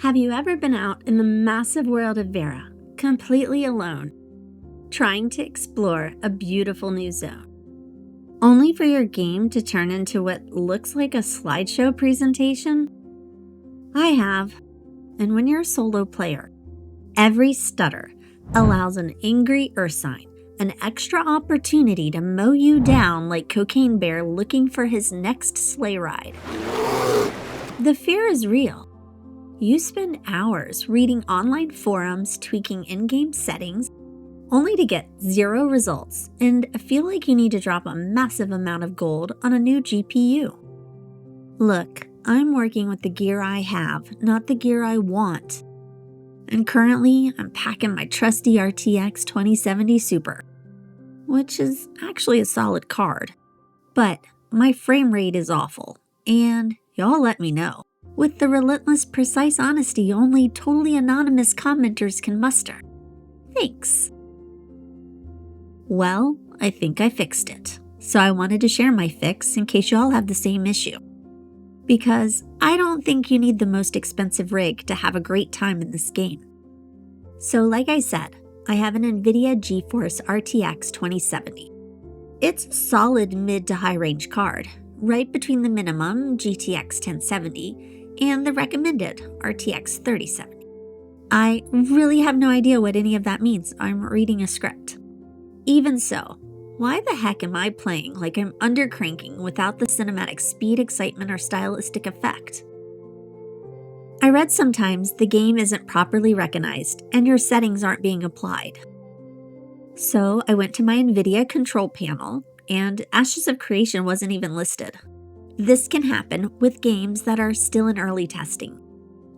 Have you ever been out in the massive world of Verra, completely alone, trying to explore a beautiful new zone, only for your game to turn into what looks like a slideshow presentation? I have. And when you're a solo player, every stutter allows an angry Ursine an extra opportunity to mow you down like Cocaine Bear looking for his next sleigh ride. The fear is real. You spend hours reading online forums, tweaking in-game settings, only to get zero results and feel like you need to drop a massive amount of gold on a new GPU. Look, I'm working with the gear I have, not the gear I want. And currently, I'm packing my trusty RTX 2070 Super, which is actually a solid card. But my frame rate is awful, and y'all let me know, with the relentless, precise honesty only totally anonymous commenters can muster. Thanks. Well, I think I fixed it, so I wanted to share my fix in case y'all have the same issue. Because I don't think you need the most expensive rig to have a great time in this game. So like I said, I have an NVIDIA GeForce RTX 2070. It's a solid mid to high range card, right between the minimum GTX 1070 and the recommended RTX 3070. I really have no idea what any of that means. I'm reading a script. Even so, why the heck am I playing like I'm undercranking without the cinematic speed, excitement, or stylistic effect? I read sometimes the game isn't properly recognized and your settings aren't being applied. So I went to my NVIDIA Control Panel and Ashes of Creation wasn't even listed. This can happen with games that are still in early testing,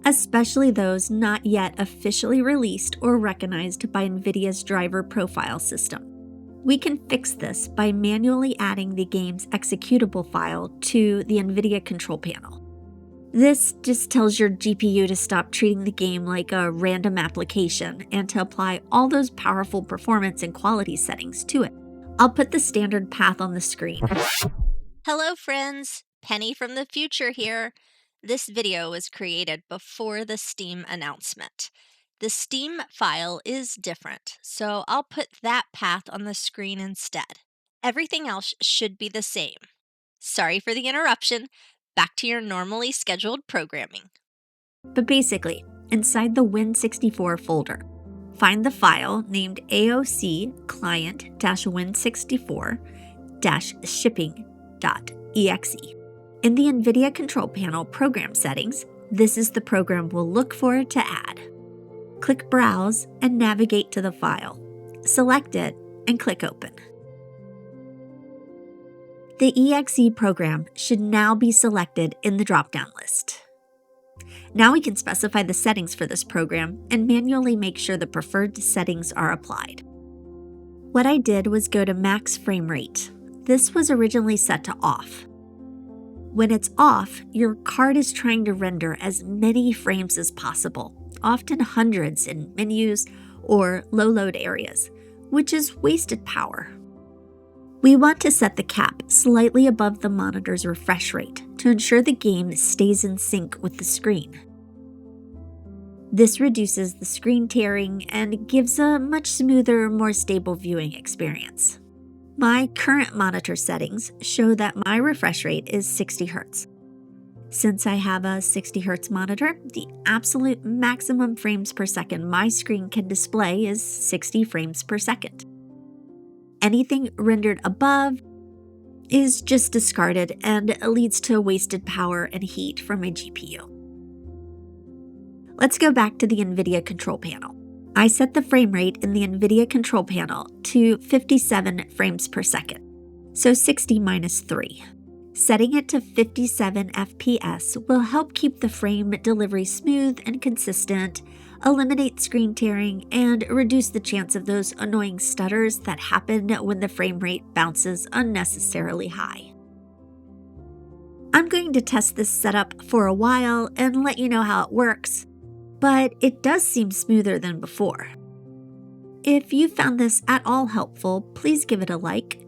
especially those not yet officially released or recognized by NVIDIA's driver profile system. We can fix this by manually adding the game's executable file to the NVIDIA Control Panel. This just tells your GPU to stop treating the game like a random application and to apply all those powerful performance and quality settings to it. I'll put the standard path on the screen. Hello friends, Penny from the future here. This video was created before the Steam announcement. The Steam file is different, so I'll put that path on the screen instead. Everything else should be the same. Sorry for the interruption. Back to your normally scheduled programming. But basically, inside the Win64 folder, find the file named AoC client-win64-shipping.exe. In the NVIDIA Control Panel program settings, this is the program we'll look for to add. Click Browse and navigate to the file. Select it and click Open. The EXE program should now be selected in the drop-down list. Now we can specify the settings for this program and manually make sure the preferred settings are applied. What I did was go to max frame rate. This was originally set to off. When it's off, your card is trying to render as many frames as possible, often hundreds in menus or low load areas, which is wasted power. We want to set the cap slightly above the monitor's refresh rate to ensure the game stays in sync with the screen. This reduces the screen tearing and gives a much smoother, more stable viewing experience. My current monitor settings show that my refresh rate is 60 Hz. Since I have a 60 Hz monitor, the absolute maximum frames per second my screen can display is 60 frames per second. Anything rendered above is just discarded and leads to wasted power and heat from my GPU. Let's go back to the NVIDIA Control Panel. I set the frame rate in the NVIDIA Control Panel to 57 frames per second, so 60 minus 3. Setting it to 57 FPS will help keep the frame delivery smooth and consistent, eliminate screen tearing, and reduce the chance of those annoying stutters that happen when the frame rate bounces unnecessarily high. I'm going to test this setup for a while and let you know how it works, but it does seem smoother than before. If you found this at all helpful, please give it a like,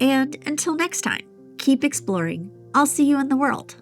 and until next time, keep exploring. I'll see you in the world.